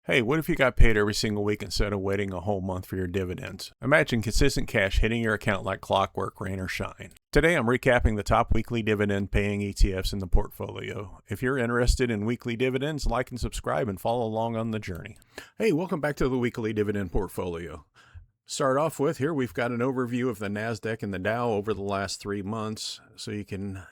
Hey, what if you got paid every single week instead of waiting a whole month for your dividends? Imagine consistent cash hitting your account like clockwork, rain or shine. Today I'm recapping the top weekly dividend paying ETFs in the portfolio. If you're interested in weekly dividends, like and subscribe and follow along on the journey. Hey, welcome back to the weekly dividend portfolio. Start off with here, we've got an overview of the NASDAQ and the Dow over the last 3 months so you can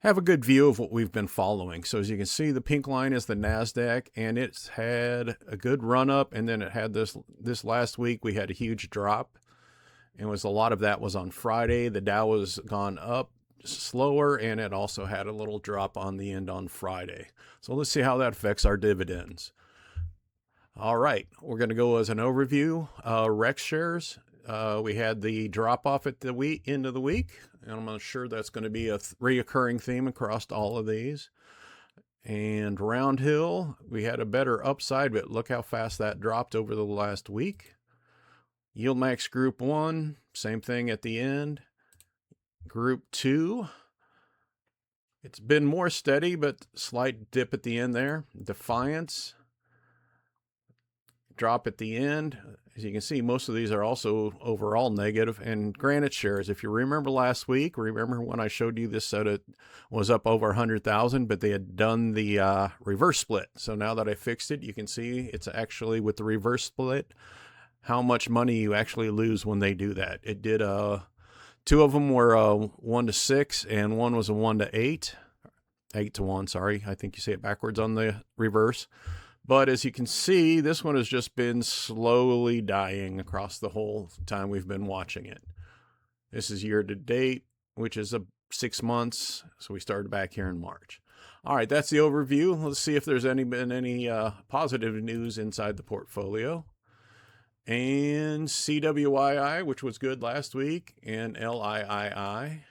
have a good view of what we've been following. So as you can see, the pink line is the NASDAQ, and it's had a good run up, and then it had this last week we had a huge drop, and a lot of that was on Friday. The Dow was gone up slower, and it also had a little drop on the end on Friday. So let's see how that affects our dividends. All right, we're going to go as an overview. RexShares. We had the drop off at the end of the week, and I'm sure that's going to be a reoccurring theme across all of these. And Roundhill, we had a better upside, but look how fast that dropped over the last week. YieldMax Group 1, same thing at the end. Group 2, it's been more steady, but slight dip at the end there. Defiance, drop at the end. As you can see, most of these are also overall negative. And Granite shares, if you remember last week, remember when I showed you this set, it was up over 100,000, but they had done the reverse split. So now that I fixed it, you can see it's actually with the reverse split, how much money you actually lose when they do that. It did, 2 of them were 1 to 6, and one was a 1 to 8. 8 to 1, sorry. I think you say it backwards on the reverse. But as you can see, this one has just been slowly dying across the whole time we've been watching it. This is year to date, which is 6 months. So we started back here in March. All right, that's the overview. Let's see if there's been any positive news inside the portfolio. And CWYI, which was good last week, and LIII.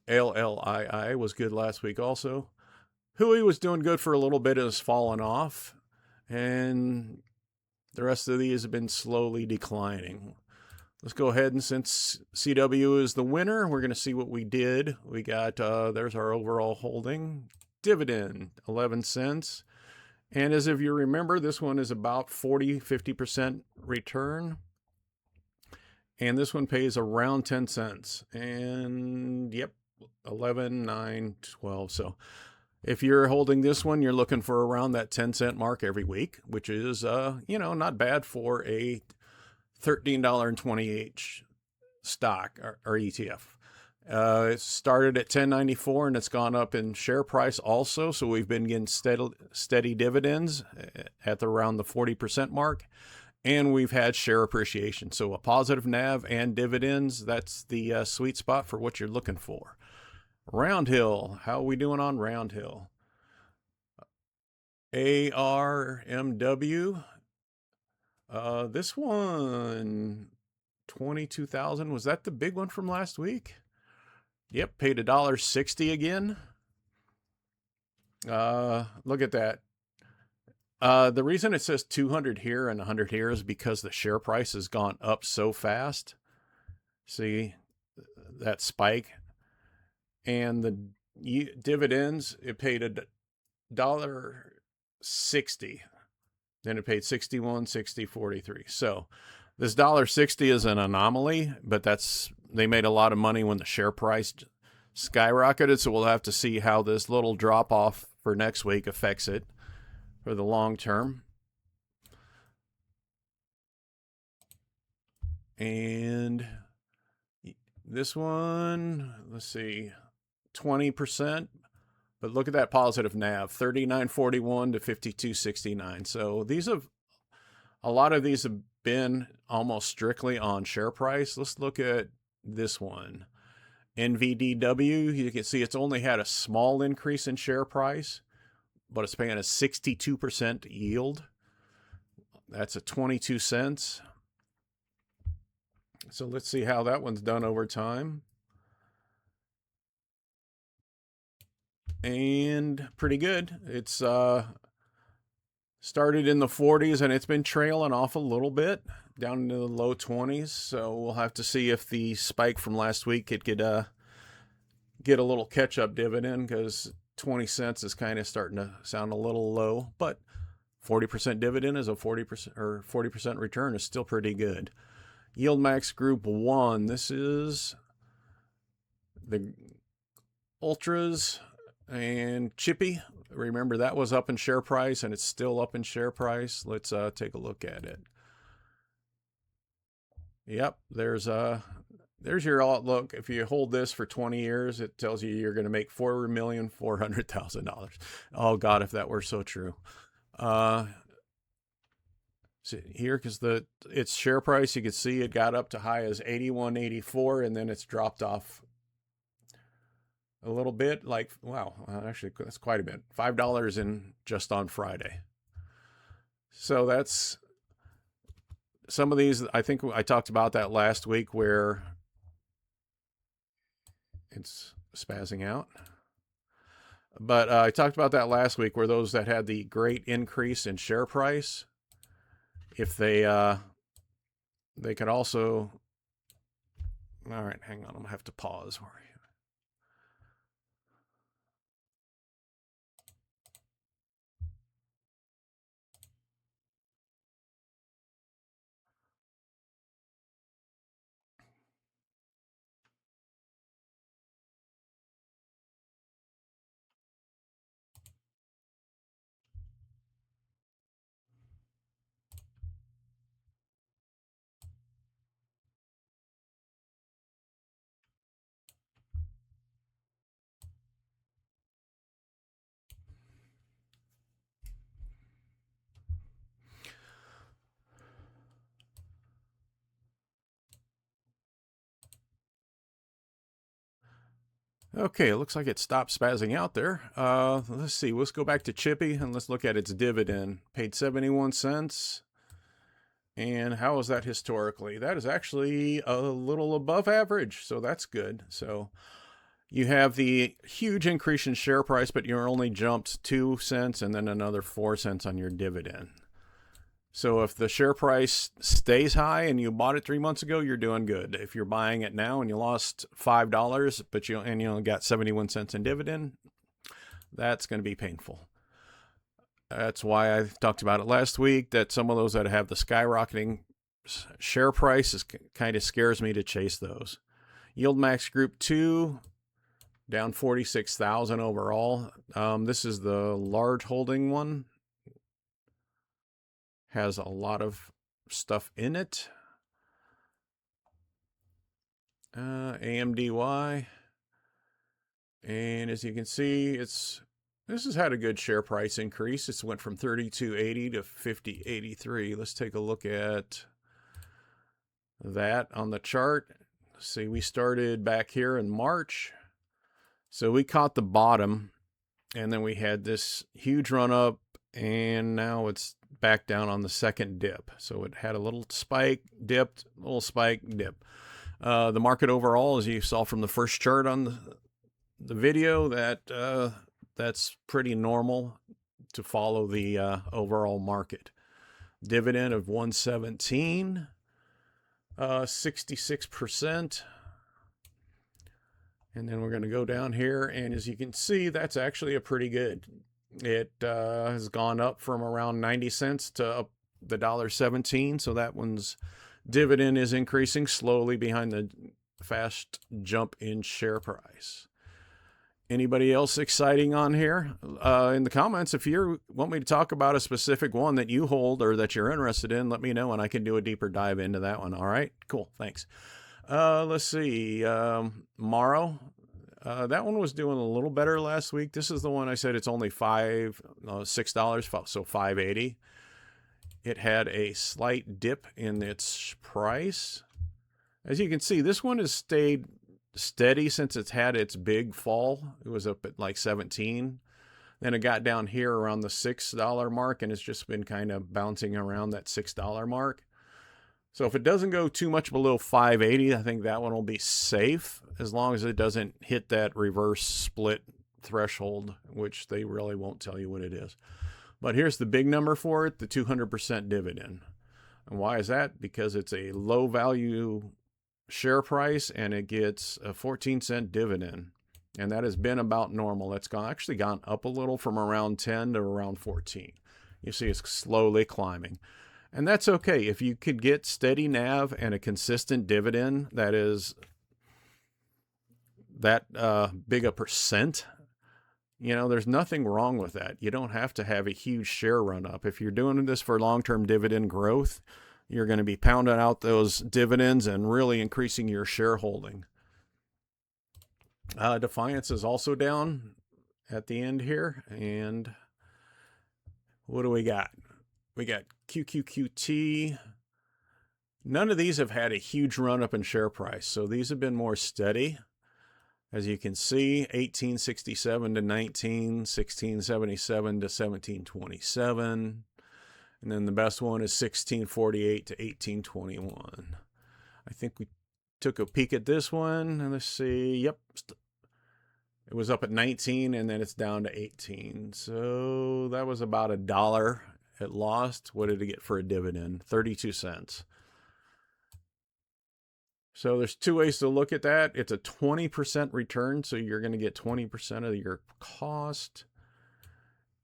LLII was good last week also. Hui was doing good for a little bit, has fallen off, and the rest of these have been slowly declining. Let's go ahead, and since CW is the winner, we're going to see what we did. We got, there's our overall holding. Dividend, 11 cents. And as if you remember, this one is about 50% return. And this one pays around 10 cents. And yep, 11, 9, 12. So if you're holding this one, you're looking for around that 10-cent mark every week, which is, not bad for a $13.28 stock or ETF. It started at $10.94 and it's gone up in share price also. So we've been getting steady dividends at around the 40% mark, and we've had share appreciation. So a positive NAV and dividends, that's the sweet spot for what you're looking for. Roundhill, how are we doing on Roundhill? ARMW, this one, 22,000. Was that the big one from last week? Yep, paid $1.60 again. Look at that. The reason it says 200 here and 100 here is because the share price has gone up so fast. See that spike? And the dividends, it paid $1.60. Then it paid 61, 60, 43. So this $1.60 is an anomaly, but they made a lot of money when the share price skyrocketed. So we'll have to see how this little drop off for next week affects it for the long term. And this one, let's see, 20%, but look at that positive NAV, 39.41 to 52.69. So a lot of these have been almost strictly on share price. Let's look at this one, NVDW. You can see it's only had a small increase in share price, but it's paying a 62% yield. That's a 22 cents. So let's see how that one's done over time. And pretty good. It's started in the 40s and it's been trailing off a little bit down into the low 20s. So we'll have to see if the spike from last week could get a little catch-up dividend, because 20 cents is kind of starting to sound a little low. But 40% dividend is a 40% or 40% return is still pretty good. YieldMax Group 1. This is the Ultras and Chippy. Remember, that was up in share price, and it's still up in share price. Let's take a look at it. Yep, there's your outlook. If you hold this for 20 years, it tells you you're going to make $4,400,000. Oh God, if that were so true. See here, because its share price, you can see it got up to high as 81.84, and then it's dropped off a little bit. Like, wow, actually that's quite a bit. $5 in just on Friday. So that's some of these. I think I talked about that last week where it's spazzing out. But I talked about that last week where those that had the great increase in share price, if they could also, all right, hang on, I'm gonna have to pause. Okay, it looks like it stopped spazzing out there. Let's see. Let's go back to Chippy and let's look at its dividend. Paid 71 cents. And how is that historically? That is actually a little above average, so that's good. So you have the huge increase in share price, but you're only jumped 2 cents and then another 4 cents on your dividend. So if the share price stays high and you bought it 3 months ago, you're doing good. If you're buying it now and you lost $5, but you only got 71 cents in dividend, that's going to be painful. That's why I talked about it last week, that some of those that have the skyrocketing share price kind of scares me to chase those. YieldMax Group 2, down 46,000 overall. This is the large holding one. Has a lot of stuff in it. AMDY. And as you can see, this has had a good share price increase. It's went from 32.80 to 50.83. Let's take a look at that on the chart. See, we started back here in March. So we caught the bottom, and then we had this huge run up, and now it's back down on the second dip. So it had a little spike, dipped, little spike, dip. The market overall, as you saw from the first chart on the video, that's pretty normal to follow the overall market. Dividend of 117, 66%. And then we're going to go down here, and as you can see, that's actually a pretty good. It has gone up from around 90 cents to up the $1.17. So that one's dividend is increasing slowly behind the fast jump in share price. Anybody else exciting on here? In the comments, if you want me to talk about a specific one that you hold or that you're interested in, let me know and I can do a deeper dive into that one. All right, cool, thanks. Let's see, Maro. That one was doing a little better last week. This is the one I said it's only $6, so $5.80. It had a slight dip in its price. As you can see, this one has stayed steady since it's had its big fall. It was up at like 17. Then it got down here around the $6 mark, and it's just been kind of bouncing around that $6 mark. So if it doesn't go too much below 580, I think that one will be safe as long as it doesn't hit that reverse split threshold, which they really won't tell you what it is. But here's the big number for it, the 200% dividend. And why is that? Because it's a low value share price and it gets a 14-cent dividend. And that has been about normal. It's actually gone up a little from around 10 to around 14. You see it's slowly climbing. And that's okay. If you could get steady NAV and a consistent dividend that is that big a percent, there's nothing wrong with that. You don't have to have a huge share run up. If you're doing this for long-term dividend growth, you're going to be pounding out those dividends and really increasing your shareholding. Defiance is also down at the end here. And what do we got? We got QQQT. None of these have had a huge run up in share price. So these have been more steady. As you can see, 1867 to 19, 1677 to 1727. And then the best one is 1648 to 1821. I think we took a peek at this one. And let's see. Yep. It was up at 19 and then it's down to 18. So that was about $1 it lost. What did it get for a dividend? 32 cents. So there's two ways to look at that. It's a 20% return, so you're going to get 20% of your cost.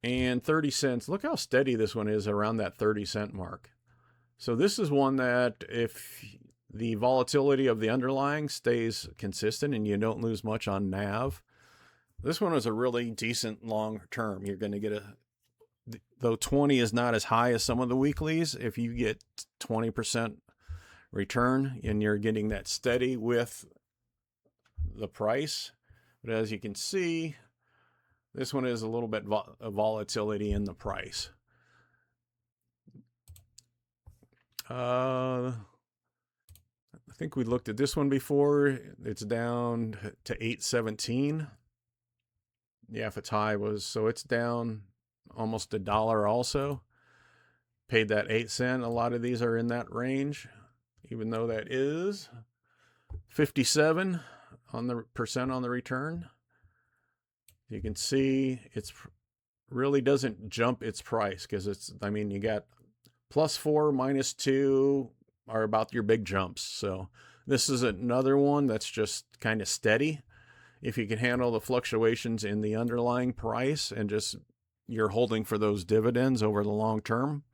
And 30 cents. Look how steady this one is around that 30-cent mark. So this is one that if the volatility of the underlying stays consistent and you don't lose much on NAV, this one is a really decent long term. You're going to get though 20 is not as high as some of the weeklies, if you get 20% return and you're getting that steady with the price. But as you can see, this one is a little bit of volatility in the price. I think we looked at this one before. It's down to 817. Yeah, if it's high so it's down almost $1 also. Paid that 8 cents. A lot of these are in that range, even though that is 57 on the percent on the return. You can see it's really doesn't jump its price because you got +4, -2 are about your big jumps. So this is another one that's just kind of steady. If you can handle the fluctuations in the underlying price and just you're holding for those dividends over the long term,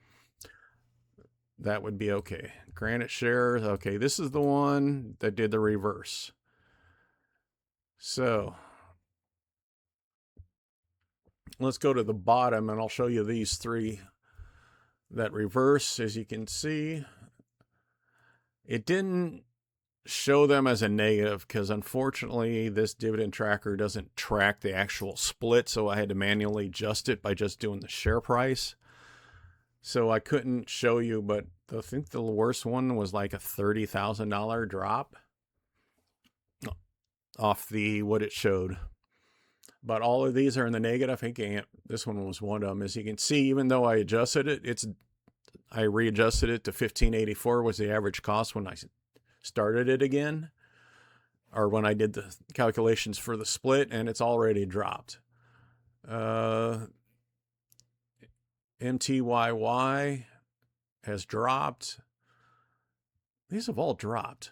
that would be okay. Granite shares. Okay, this is the one that did the reverse. So let's go to the bottom and I'll show you these three that reverse. As you can see, it didn't show them as a negative because unfortunately this dividend tracker doesn't track the actual split, so I had to manually adjust it by just doing the share price. So I couldn't show you, but I think the worst one was like a $30,000 drop off what it showed. But all of these are in the negative. I think this one was one of them. As you can see, even though I adjusted it, I readjusted it to 1584 was the average cost when I started it again, or when I did the calculations for the split, and it's already dropped. MTYY has dropped. These have all dropped.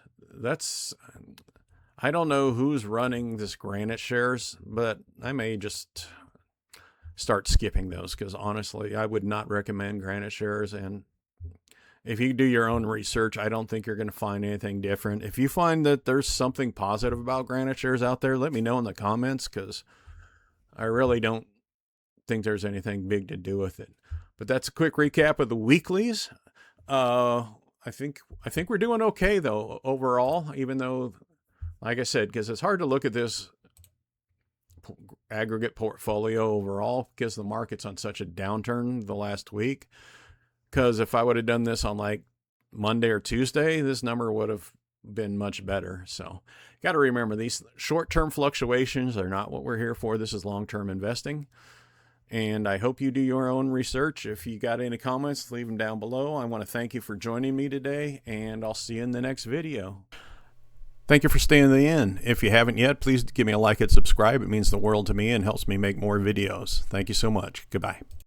I don't know who's running this Granite shares, but I may just start skipping those because honestly, I would not recommend Granite shares. And if you do your own research, I don't think you're going to find anything different. If you find that there's something positive about Granite shares out there, let me know in the comments because I really don't think there's anything big to do with it. But that's a quick recap of the weeklies. I think we're doing okay though overall, even though, like I said, because it's hard to look at this aggregate portfolio overall because the market's on such a downturn the last week. Because if I would have done this on like Monday or Tuesday, this number would have been much better. So got to remember, these short-term fluctuations are not what we're here for. This is long-term investing. And I hope you do your own research. If you got any comments, leave them down below. I want to thank you for joining me today, and I'll see you in the next video. Thank you for staying to the end. If you haven't yet, please give me a like and subscribe. It means the world to me and helps me make more videos. Thank you so much. Goodbye.